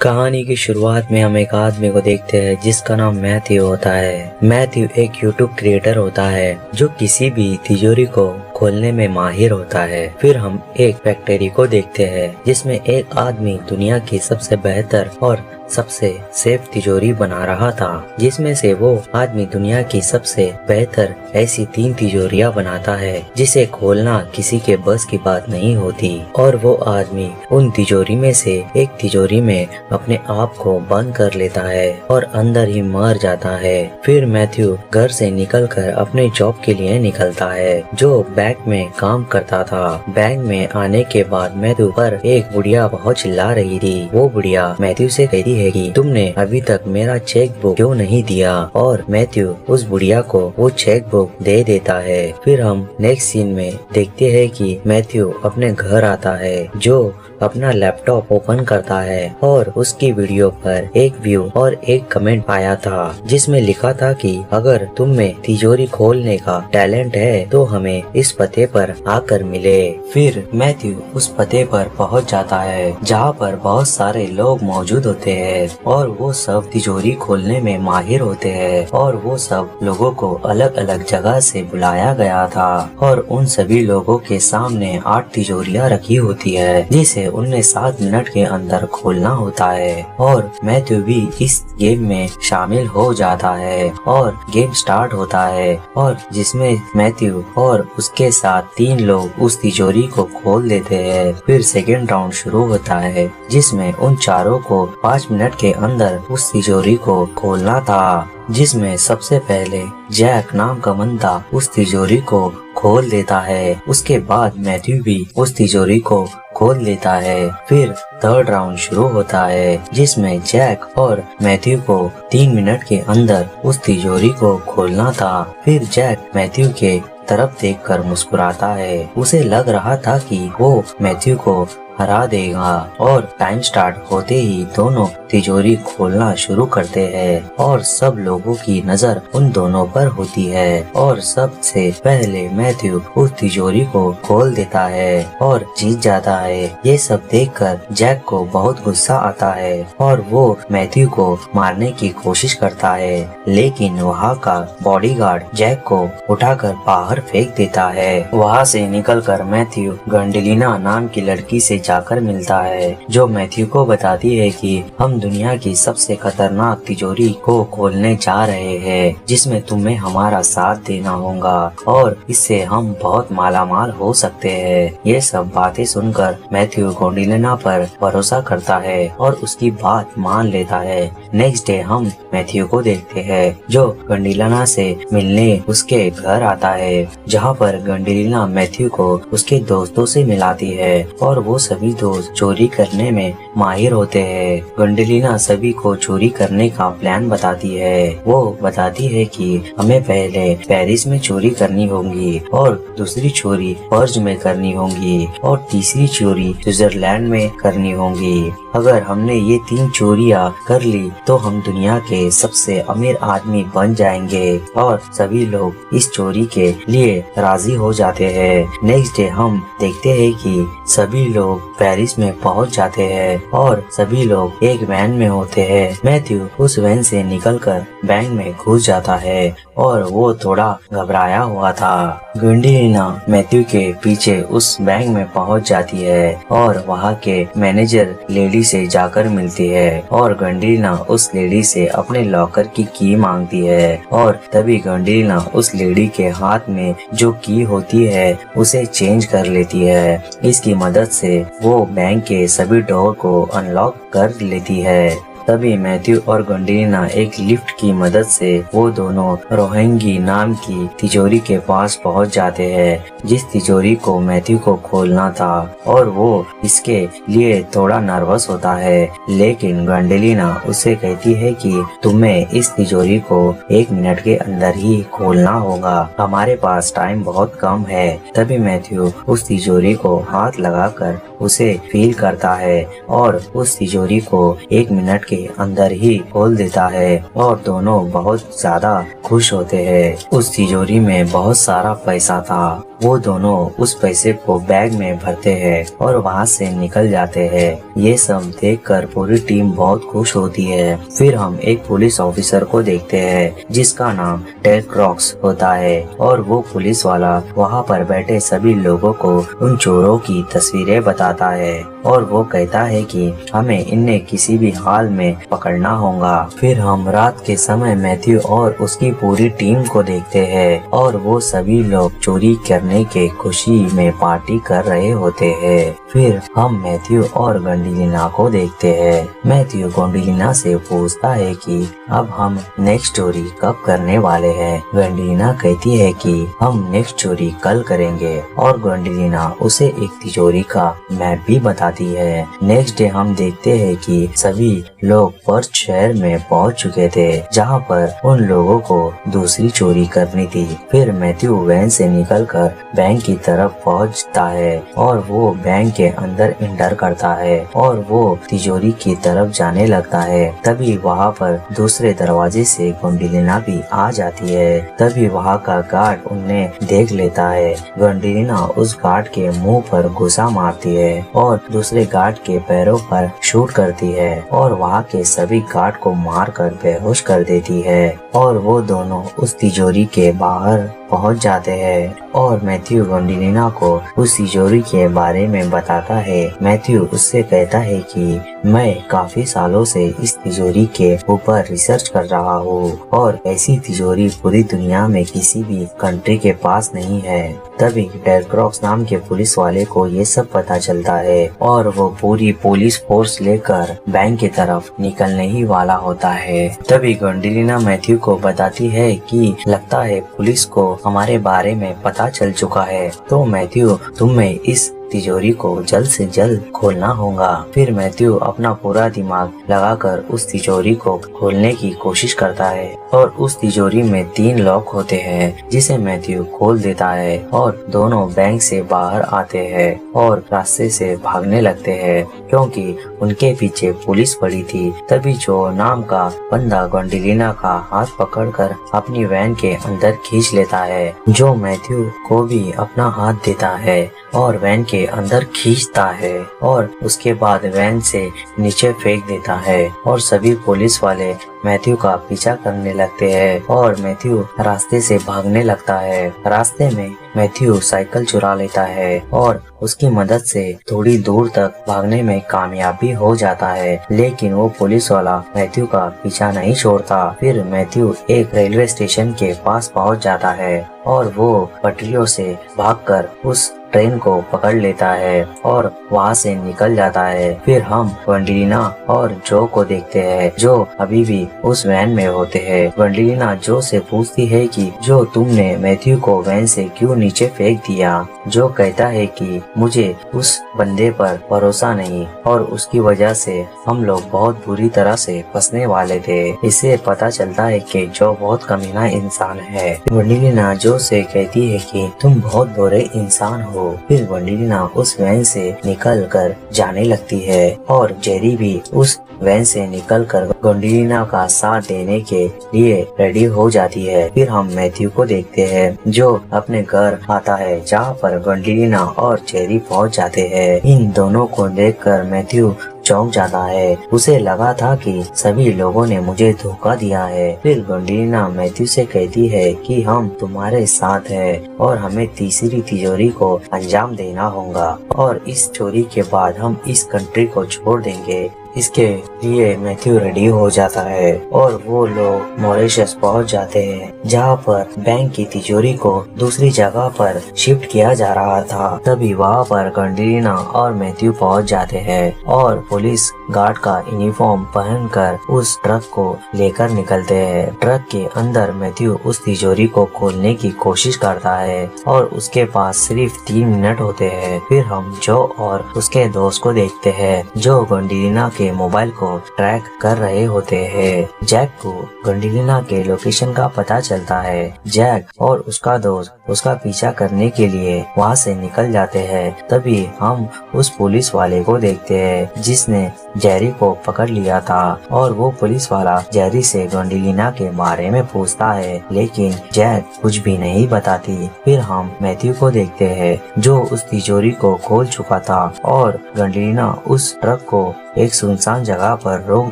कहानी की शुरुआत में हम एक आदमी को देखते हैं जिसका नाम मैथ्यू होता है। मैथ्यू एक यूट्यूब क्रिएटर होता है जो किसी भी तिजोरी को खोलने में माहिर होता है। फिर हम एक फैक्ट्री को देखते हैं जिसमें एक आदमी दुनिया की सबसे बेहतर और सबसे सेफ तिजोरी बना रहा था, जिसमें से वो आदमी दुनिया की सबसे बेहतर ऐसी 3 तिजोरियां बनाता है जिसे खोलना किसी के बस की बात नहीं होती। और वो आदमी उन तिजोरी में से एक तिजोरी में अपने आप को बंद कर लेता है और अंदर ही मर जाता है। फिर मैथ्यू घर से निकलकर अपने जॉब के लिए निकलता है जो बैंक में काम करता था। बैंक में आने के बाद मैथ्यू पर एक बुढ़िया बहुत चिल्ला रही थी। वो बुढ़िया मैथ्यू से कहती है कि तुमने अभी तक मेरा चेक बुक क्यों नहीं दिया, और मैथ्यू उस बुढ़िया को वो चेक बुक दे देता है। फिर हम नेक्स्ट सीन में देखते हैं कि मैथ्यू अपने घर आता है जो अपना लैपटॉप ओपन करता है और उसकी वीडियो पर एक व्यू और एक कमेंट आया था जिसमें लिखा था कि अगर तुम में तिजोरी खोलने का टैलेंट है तो हमें इस पते पर आकर मिले। फिर मैथ्यू उस पते पर पहुंच जाता है जहां पर बहुत सारे लोग मौजूद होते हैं और वो सब तिजोरी खोलने में माहिर होते हैं और वो सब लोगों को अलग अलग जगह से बुलाया गया था और उन सभी लोगों के सामने 8 तिजोरियां रखी होती है जिसे उन्हें 7 मिनट के अंदर खोलना होता है। और मैथ्यू भी इस गेम में शामिल हो जाता है और गेम स्टार्ट होता है और जिसमें मैथ्यू और उसके साथ 3 लोग उस तिजोरी को खोल देते हैं। फिर सेकेंड राउंड शुरू होता है जिसमें उन चारों को 5 मिनट के अंदर उस तिजोरी को खोलना था, जिसमें सबसे पहले जैक नाम का बंदा उस तिजोरी को खोल देता है। उसके बाद मैथ्यू भी उस तिजोरी को खोल लेता है। फिर थर्ड राउंड शुरू होता है जिसमें जैक और मैथ्यू को 3 मिनट के अंदर उस तिजोरी को खोलना था। फिर जैक मैथ्यू के तरफ देखकर मुस्कुराता है। उसे लग रहा था कि वो मैथ्यू को हरा देगा और टाइम स्टार्ट होते ही दोनों तिजोरी खोलना शुरू करते हैं और सब लोगों की नजर उन दोनों पर होती है और सबसे पहले मैथ्यू उस तिजोरी को खोल देता है और जीत जाता है। ये सब देखकर जैक को बहुत गुस्सा आता है और वो मैथ्यू को मारने की कोशिश करता है, लेकिन वहाँ का बॉडीगार्ड जैक को उठाकर बाहर फेंक देता है। वहाँ से निकलकर मैथ्यू गंडेलिना नाम की लड़की से जाकर मिलता है जो मैथ्यू को बताती है कि हम दुनिया की सबसे खतरनाक तिजोरी को खोलने जा रहे हैं जिसमें तुम्हें हमारा साथ देना होगा और इससे हम बहुत मालामाल हो सकते हैं। ये सब बातें सुनकर मैथ्यू गंडेलिना पर भरोसा करता है और उसकी बात मान लेता है। नेक्स्ट डे हम मैथ्यू को देखते हैं जो गंडेलिना से मिलने उसके घर आता है, जहाँ पर गंडेलिना मैथ्यू को उसके दोस्तों से मिलाती है और वो सभी दोस्त चोरी करने में माहिर होते हैं। गंडेलिना सभी को चोरी करने का प्लान बताती है। वो बताती है कि हमें पहले पेरिस में चोरी करनी होगी और दूसरी चोरी पर्ज में करनी होगी और तीसरी चोरी स्विट्जरलैंड में करनी होगी। अगर हमने ये 3 चोरियां कर ली तो हम दुनिया के सबसे अमीर आदमी बन जाएंगे और सभी लोग इस चोरी के लिए राजी हो जाते हैं। नेक्स्ट डे हम देखते हैं कि सभी लोग पेरिस में पहुंच जाते हैं और सभी लोग एक वैन में होते हैं। मैथ्यू उस वैन से निकलकर बैंक में घुस जाता है और वो थोड़ा घबराया हुआ था। गंडेलिना मैथ्यू के पीछे उस बैंक में पहुंच जाती है और वहाँ के मैनेजर लेडी से जाकर मिलती है और गंडेलिना उस लेडी से अपने लॉकर की की मांगती है और तभी गंडेलिना उस लेडी के हाथ में जो की होती है उसे चेंज कर लेती है। इसकी मदद से वो बैंक के सभी डोर को अनलॉक कर लेती है। तभी मैथ्यू और गंडेलिना एक लिफ्ट की मदद से वो दोनों रोहिंगी नाम की तिजोरी के पास पहुंच जाते हैं जिस तिजोरी को मैथ्यू को खोलना था और वो इसके लिए थोड़ा नर्वस होता है, लेकिन गंडेलिना उसे कहती है कि तुम्हें इस तिजोरी को 1 मिनट के अंदर ही खोलना होगा, हमारे पास टाइम बहुत कम है। तभी मैथ्यू उस तिजोरी को हाथ लगाकर उसे फील करता है और उस तिजोरी को 1 मिनट के अंदर ही खोल देता है और दोनों बहुत ज्यादा खुश होते हैं। उस तिजोरी में बहुत सारा पैसा था वो दोनों उस पैसे को बैग में भरते हैं और वहाँ से निकल जाते हैं। ये सब देखकर पूरी टीम बहुत खुश होती है। फिर हम एक पुलिस ऑफिसर को देखते हैं जिसका नाम टेड क्रॉक्स होता है और वो पुलिस वाला वहाँ पर बैठे सभी लोगों को उन चोरों की तस्वीरें बताता है और वो कहता है कि हमें इन्हें किसी भी हाल में पकड़ना होगा। फिर हम रात के समय मैथ्यू और उसकी पूरी टीम को देखते हैं और वो सभी लोग चोरी करने के खुशी में पार्टी कर रहे होते हैं। फिर हम मैथ्यू और गोंडेलिना को देखते हैं। मैथ्यू गोंडेलिना से पूछता है कि अब हम नेक्स्ट चोरी कब करने वाले हैं। गोंडेलिना कहती है कि हम नेक्स्ट चोरी कल करेंगे और गोंडेलिना उसे एक तिजोरी का मैप भी बताती है। नेक्स्ट डे हम देखते हैं कि सभी लोग पर्थ शहर में पहुंच चुके थे जहां पर उन लोगों को दूसरी चोरी करनी थी। फिर मैथ्यू वैन से निकलकर बैंक की तरफ पहुंचता है और वो बैंक के अंदर इंटर करता है और वो तिजोरी की तरफ जाने लगता है। तभी वहाँ पर दूसरे दरवाजे से गोंडेलिना भी आ जाती है। तभी वहाँ का गार्ड उन्हें देख लेता है। गोंडेलिना उस गार्ड के मुंह पर घुसा मारती है और दूसरे गार्ड के पैरों पर शूट करती है और वहाँ के सभी गार्ड को मारकर बेहोश कर देती है और वो दोनों उस तिजोरी के बाहर पहुंच जाते हैं और मैथ्यू गोंडेलिना को उस तिजोरी के बारे में बताता है। मैथ्यू उससे कहता है कि मैं काफी सालों से इस तिजोरी के ऊपर रिसर्च कर रहा हूँ और ऐसी तिजोरी पूरी दुनिया में किसी भी कंट्री के पास नहीं है। तभी टेड क्रॉक्स नाम के पुलिस वाले को ये सब पता चलता है और वो पूरी पुलिस फोर्स लेकर बैंक की तरफ निकलने ही वाला होता है। तभी गोंडेलिना मैथ्यू को बताती है कि लगता है पुलिस को हमारे बारे में पता चल चुका है, तो मैथ्यू तुम्हें इस तिजोरी को जल्द से जल्द खोलना होगा। फिर मैथ्यू अपना पूरा दिमाग लगाकर उस तिजोरी को खोलने की कोशिश करता है और उस तिजोरी में 3 लॉक होते हैं जिसे मैथ्यू खोल देता है और दोनों बैंक से बाहर आते हैं और रास्ते से भागने लगते हैं क्योंकि उनके पीछे पुलिस पड़ी थी। तभी जो नाम का बंदा गोंडेलिना का हाथ पकड़कर अपनी वैन के अंदर खींच लेता है, जो मैथ्यू को भी अपना हाथ देता है और वैन के अंदर खींचता है और उसके बाद वैन से नीचे फेंक देता है और सभी पुलिस वाले मैथ्यू का पीछा करने लगते हैं और मैथ्यू रास्ते से भागने लगता है। रास्ते में मैथ्यू साइकिल चुरा लेता है और उसकी मदद से थोड़ी दूर तक भागने में कामयाबी हो जाता है, लेकिन वो पुलिस वाला मैथ्यू का पीछा नहीं छोड़ता। फिर मैथ्यू एक रेलवे स्टेशन के पास पहुंच जाता है और वो पटरियों से भागकर उस ट्रेन को पकड़ लेता है और वहाँ से निकल जाता है। फिर हम गोंडेलिना और जो को देखते हैं जो अभी भी उस वैन में होते हैं। गोंडेलिना जो से पूछती है कि जो तुमने मैथ्यू को वैन से क्यों नीचे फेंक दिया। जो कहता है कि मुझे उस बंदे पर भरोसा नहीं और उसकी वजह से हम लोग बहुत बुरी तरह से फंसने वाले थे। इससे पता चलता है कि जो बहुत कमीना इंसान है। गोंडेलिना जो से कहती है कि तुम बहुत बुरे इंसान हो। फिर गोंडेलिना उस वैन से निकल कर जाने लगती है और जेरी भी उस वैन से निकलकर गोंडेलिना का साथ देने के लिए रेडी हो जाती है। फिर हम मैथ्यू को देखते हैं जो अपने घर आता है जहाँ पर गोंडेलिना और जेरी पहुँच जाते हैं। इन दोनों को देखकर मैथ्यू चौंक जाता है। उसे लगा था कि सभी लोगों ने मुझे धोखा दिया है। फिर गोंडेलिना मैथ्यू से कहती है कि हम तुम्हारे साथ हैं और हमें तीसरी तिजोरी को अंजाम देना होगा और इस चोरी के बाद हम इस कंट्री को छोड़ देंगे। इसके लिए मैथ्यू रेडी हो जाता है और वो लोग मॉरिशस पहुंच जाते हैं जहाँ पर बैंक की तिजोरी को दूसरी जगह पर शिफ्ट किया जा रहा था। तभी वहाँ पर गोंडेलिना और मैथ्यू पहुंच जाते हैं और पुलिस गार्ड का यूनिफॉर्म पहनकर उस ट्रक को लेकर निकलते हैं। ट्रक के अंदर मैथ्यू उस तिजोरी को खोलने की कोशिश करता है और उसके पास सिर्फ 3 मिनट होते हैं। फिर हम जो और उसके दोस्त को देखते हैं जो गोंडेलिना के मोबाइल को ट्रैक कर रहे होते हैं। जैक को गोंडेलिना के लोकेशन का पता चलता है। जैक और उसका दोस्त उसका पीछा करने के लिए वहाँ से निकल जाते हैं। तभी हम उस पुलिस वाले को देखते हैं जिसने जेरी को पकड़ लिया था और वो पुलिस वाला जेरी से ग्वेंडोलिना के बारे में पूछता है, लेकिन जैक कुछ भी नहीं बताती। फिर हम मैथ्यू को देखते हैं जो उस तिजोरी को खोल चुका था और ग्वेंडोलिना उस ट्रक को एक सुनसान जगह पर रोक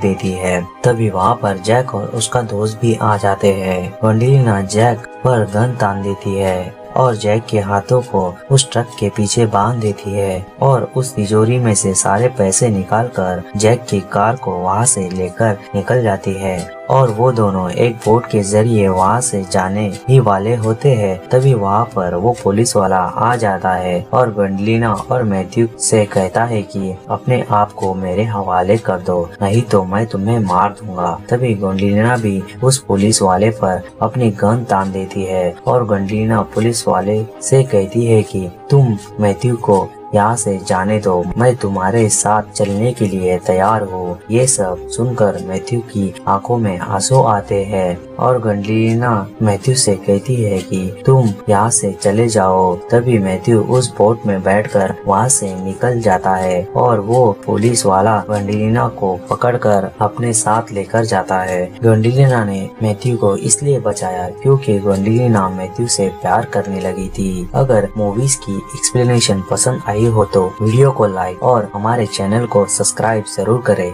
देती है। तभी वहाँ पर जैक और उसका दोस्त भी आ जाते हैं। ग्वेंडोलिना जैक पर गन तान देती है और जैक के हाथों को उस ट्रक के पीछे बांध देती है और उस तिजोरी में से सारे पैसे निकालकर जैक की कार को वहाँ से लेकर निकल जाती है और वो दोनों एक बोट के जरिए वहाँ से जाने ही वाले होते हैं। तभी वहाँ पर वो पुलिस वाला आ जाता है और ग्वेंडोलिना और मैथ्यू से कहता है कि अपने आप को मेरे हवाले कर दो, नहीं तो मैं तुम्हें मार दूंगा। तभी ग्वेंडोलिना भी उस पुलिस वाले पर अपनी गन तान देती है और ग्वेंडोलिना पुलिस वाले से कहती है कि तुम मैथ्यू को यहाँ से जाने दो, मैं तुम्हारे साथ चलने के लिए तैयार हूँ। ये सब सुनकर मैथ्यू की आंखों में आंसू आते हैं और ग्वेंडोलिना मैथ्यू से कहती है कि तुम यहाँ से चले जाओ। तभी मैथ्यू उस बोट में बैठकर वहाँ से निकल जाता है और वो पुलिस वाला ग्वेंडोलिना को पकड़कर अपने साथ लेकर जाता है। ग्वेंडोलिना ने मैथ्यू को इसलिए बचाया क्योंकि ग्वेंडोलिना मैथ्यू से प्यार करने लगी थी। अगर मूवीज की एक्सप्लेनेशन पसंद आई हो तो वीडियो को लाइक और हमारे चैनल को सब्सक्राइब जरूर करें।